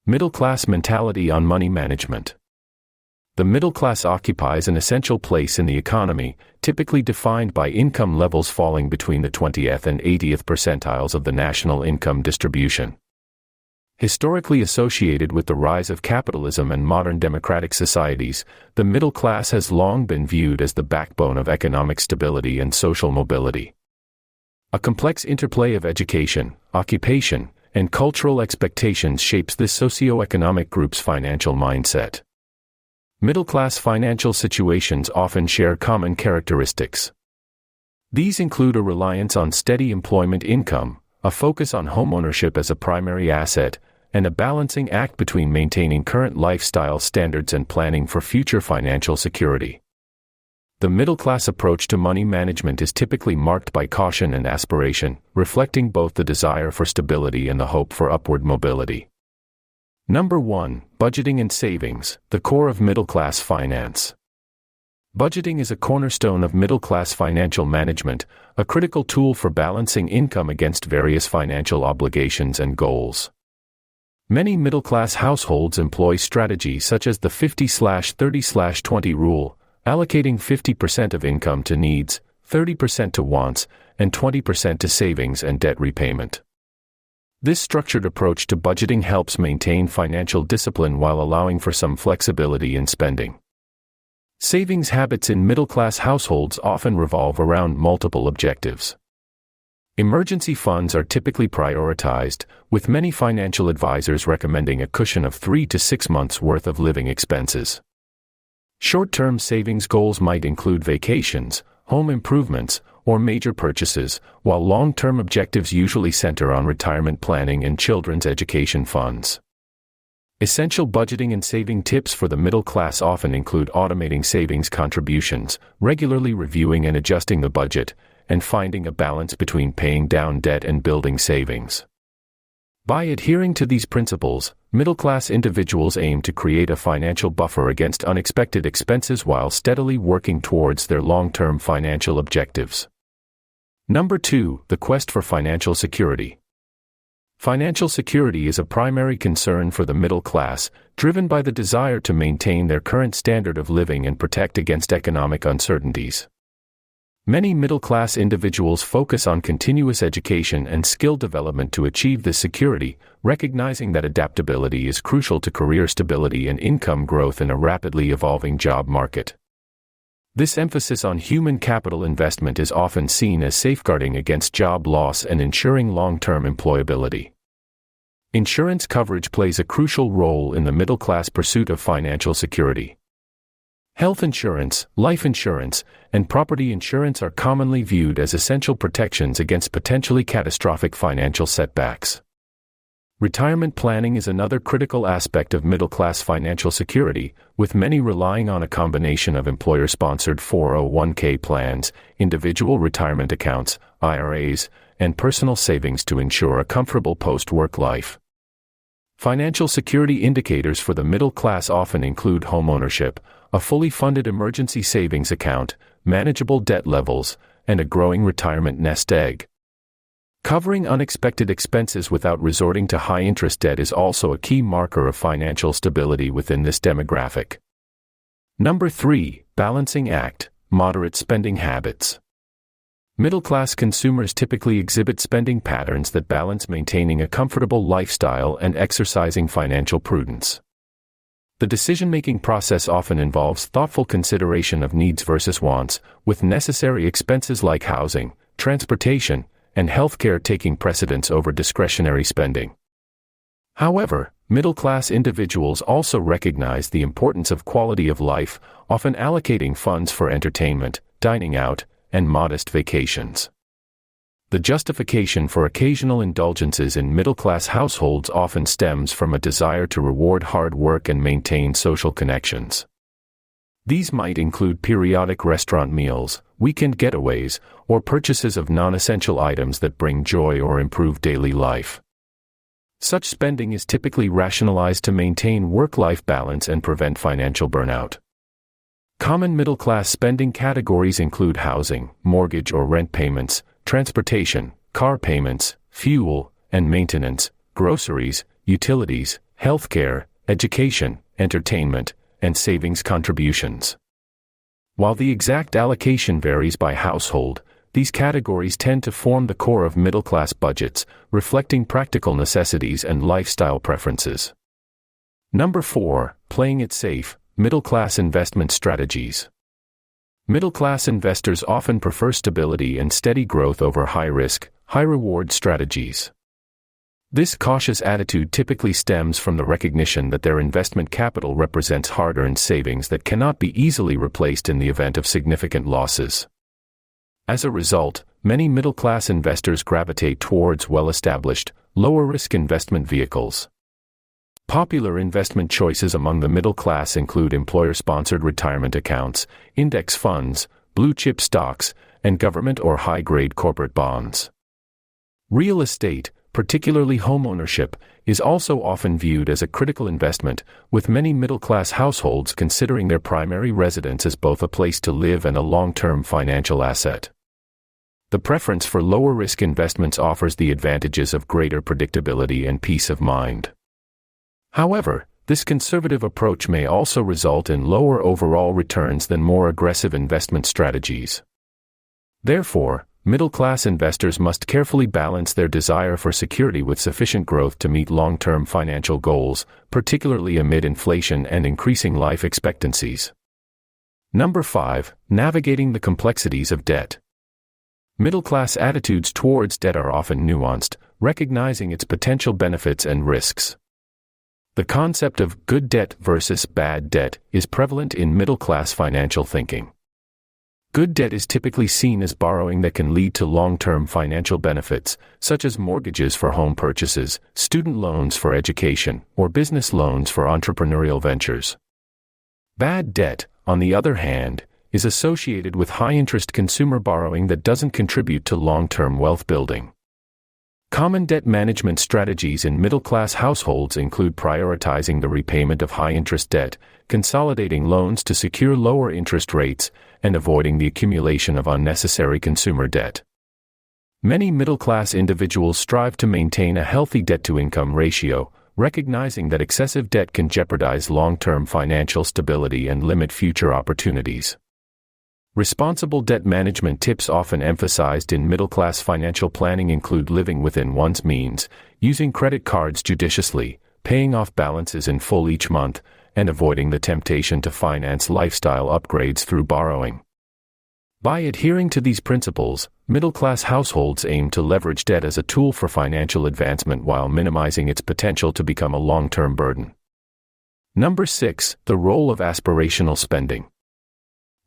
Middle-class mentality on money management. The middle class occupies an essential place in the economy, typically defined by income levels falling between the 20th and 80th percentiles of the national income distribution. Historically associated with the rise of capitalism and modern democratic societies, the middle class has long been viewed as the backbone of economic stability and social mobility. A complex interplay of education, occupation, and cultural expectations shapes this socio-economic group's financial mindset. Middle-class financial situations often share common characteristics. These include a reliance on steady employment income, a focus on homeownership as a primary asset, and a balancing act between maintaining current lifestyle standards and planning for future financial security. The middle-class approach to money management is typically marked by caution and aspiration, reflecting both the desire for stability and the hope for upward mobility. Number 1. Budgeting and savings, the core of middle-class finance. Budgeting is a cornerstone of middle-class financial management, a critical tool for balancing income against various financial obligations and goals. Many middle-class households employ strategies such as the 50/30/20 rule, allocating 50% of income to needs, 30% to wants, and 20% to savings and debt repayment. This structured approach to budgeting helps maintain financial discipline while allowing for some flexibility in spending. Savings habits in middle-class households often revolve around multiple objectives. Emergency funds are typically prioritized, with many financial advisors recommending a cushion of 3 to 6 months' worth of living expenses. Short-term savings goals might include vacations, home improvements, or major purchases, while long-term objectives usually center on retirement planning and children's education funds. Essential budgeting and saving tips for the middle class often include automating savings contributions, regularly reviewing and adjusting the budget, and finding a balance between paying down debt and building savings. By adhering to these principles, middle-class individuals aim to create a financial buffer against unexpected expenses while steadily working towards their long-term financial objectives. Number 2. The quest for financial security. Financial security is a primary concern for the middle class, driven by the desire to maintain their current standard of living and protect against economic uncertainties. Many middle-class individuals focus on continuous education and skill development to achieve this security, recognizing that adaptability is crucial to career stability and income growth in a rapidly evolving job market. This emphasis on human capital investment is often seen as safeguarding against job loss and ensuring long-term employability. Insurance coverage plays a crucial role in the middle-class pursuit of financial security. Health insurance, life insurance, and property insurance are commonly viewed as essential protections against potentially catastrophic financial setbacks. Retirement planning is another critical aspect of middle-class financial security, with many relying on a combination of employer-sponsored 401k plans, individual retirement accounts, IRAs, and personal savings to ensure a comfortable post-work life. Financial security indicators for the middle class often include homeownership, a fully funded emergency savings account, manageable debt levels, and a growing retirement nest egg. Covering unexpected expenses without resorting to high-interest debt is also a key marker of financial stability within this demographic. Number 3. Balancing act, moderate spending habits. Middle-class consumers typically exhibit spending patterns that balance maintaining a comfortable lifestyle and exercising financial prudence. The decision-making process often involves thoughtful consideration of needs versus wants, with necessary expenses like housing, transportation, and healthcare taking precedence over discretionary spending. However, middle-class individuals also recognize the importance of quality of life, often allocating funds for entertainment, dining out, and modest vacations. The justification for occasional indulgences in middle-class households often stems from a desire to reward hard work and maintain social connections. These might include periodic restaurant meals, weekend getaways, or purchases of non-essential items that bring joy or improve daily life. Such spending is typically rationalized to maintain work-life balance and prevent financial burnout. Common middle-class spending categories include housing, mortgage or rent payments, transportation, car payments, fuel and maintenance, groceries, utilities, healthcare, education, entertainment, and savings contributions. While the exact allocation varies by household, these categories tend to form the core of middle-class budgets, reflecting practical necessities and lifestyle preferences. Number 4, playing it safe, middle-class investment strategies. Middle-class investors often prefer stability and steady growth over high-risk, high-reward strategies. This cautious attitude typically stems from the recognition that their investment capital represents hard-earned savings that cannot be easily replaced in the event of significant losses. As a result, many middle-class investors gravitate towards well-established, lower-risk investment vehicles. Popular investment choices among the middle class include employer-sponsored retirement accounts, index funds, blue-chip stocks, and government or high-grade corporate bonds. Real estate, particularly homeownership, is also often viewed as a critical investment, with many middle-class households considering their primary residence as both a place to live and a long-term financial asset. The preference for lower-risk investments offers the advantages of greater predictability and peace of mind. However, this conservative approach may also result in lower overall returns than more aggressive investment strategies. Therefore, middle-class investors must carefully balance their desire for security with sufficient growth to meet long-term financial goals, particularly amid inflation and increasing life expectancies. Number 5, navigating the complexities of debt. Middle-class attitudes towards debt are often nuanced, recognizing its potential benefits and risks. The concept of good debt versus bad debt is prevalent in middle-class financial thinking. Good debt is typically seen as borrowing that can lead to long-term financial benefits, such as mortgages for home purchases, student loans for education, or business loans for entrepreneurial ventures. Bad debt, on the other hand, is associated with high-interest consumer borrowing that doesn't contribute to long-term wealth building. Common debt management strategies in middle-class households include prioritizing the repayment of high-interest debt, consolidating loans to secure lower interest rates, and avoiding the accumulation of unnecessary consumer debt. Many middle-class individuals strive to maintain a healthy debt-to-income ratio, recognizing that excessive debt can jeopardize long-term financial stability and limit future opportunities. Responsible debt management tips often emphasized in middle-class financial planning include living within one's means, using credit cards judiciously, paying off balances in full each month, and avoiding the temptation to finance lifestyle upgrades through borrowing. By adhering to these principles, middle-class households aim to leverage debt as a tool for financial advancement while minimizing its potential to become a long-term burden. Number 6, the role of aspirational spending.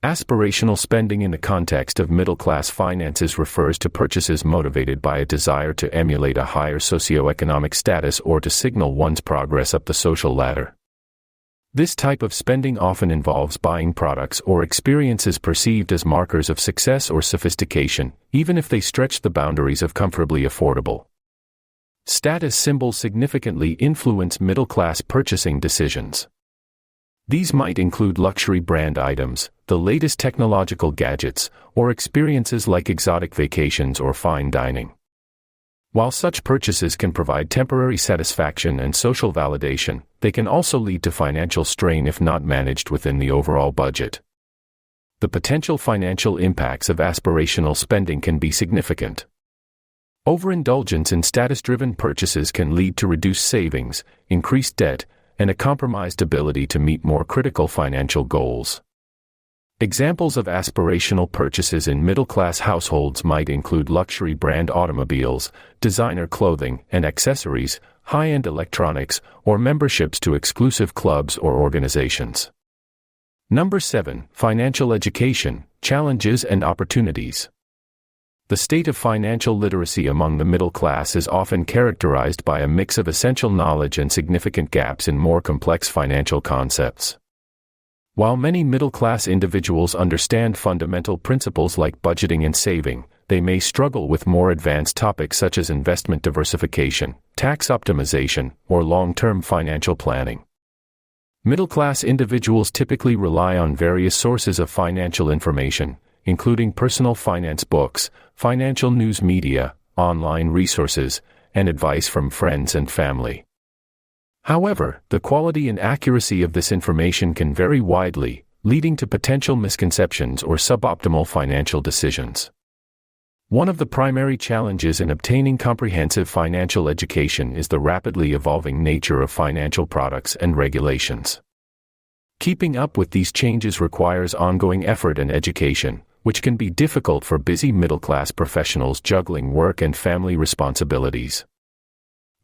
Aspirational spending in the context of middle-class finances refers to purchases motivated by a desire to emulate a higher socioeconomic status or to signal one's progress up the social ladder. This type of spending often involves buying products or experiences perceived as markers of success or sophistication, even if they stretch the boundaries of comfortably affordable. Status symbols significantly influence middle-class purchasing decisions. These might include luxury brand items, the latest technological gadgets, or experiences like exotic vacations or fine dining. While such purchases can provide temporary satisfaction and social validation, they can also lead to financial strain if not managed within the overall budget. The potential financial impacts of aspirational spending can be significant. Overindulgence in status-driven purchases can lead to reduced savings, increased debt, and a compromised ability to meet more critical financial goals. Examples of aspirational purchases in middle-class households might include luxury brand automobiles, designer clothing and accessories, high-end electronics, or memberships to exclusive clubs or organizations. Number 7, financial education, challenges and opportunities. The state of financial literacy among the middle class is often characterized by a mix of essential knowledge and significant gaps in more complex financial concepts. While many middle-class individuals understand fundamental principles like budgeting and saving, they may struggle with more advanced topics such as investment diversification, tax optimization, or long-term financial planning. Middle-class individuals typically rely on various sources of financial information, including personal finance books, financial news media, online resources, and advice from friends and family. However, the quality and accuracy of this information can vary widely, leading to potential misconceptions or suboptimal financial decisions. One of the primary challenges in obtaining comprehensive financial education is the rapidly evolving nature of financial products and regulations. Keeping up with these changes requires ongoing effort and education, which can be difficult for busy middle-class professionals juggling work and family responsibilities.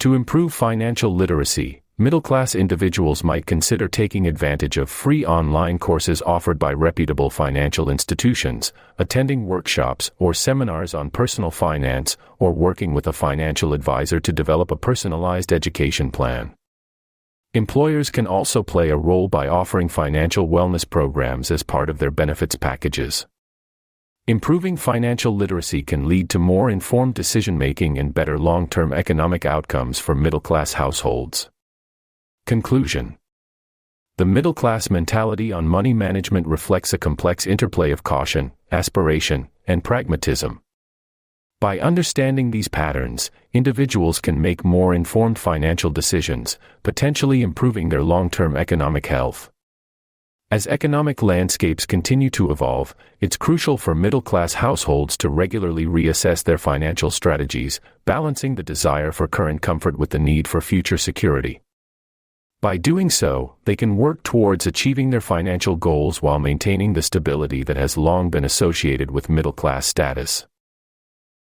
To improve financial literacy, middle-class individuals might consider taking advantage of free online courses offered by reputable financial institutions, attending workshops or seminars on personal finance, or working with a financial advisor to develop a personalized education plan. Employers can also play a role by offering financial wellness programs as part of their benefits packages. Improving financial literacy can lead to more informed decision-making and better long-term economic outcomes for middle-class households. Conclusion. The middle-class mentality on money management reflects a complex interplay of caution, aspiration, and pragmatism. By understanding these patterns, individuals can make more informed financial decisions, potentially improving their long-term economic health. As economic landscapes continue to evolve, it's crucial for middle-class households to regularly reassess their financial strategies, balancing the desire for current comfort with the need for future security. By doing so, they can work towards achieving their financial goals while maintaining the stability that has long been associated with middle-class status.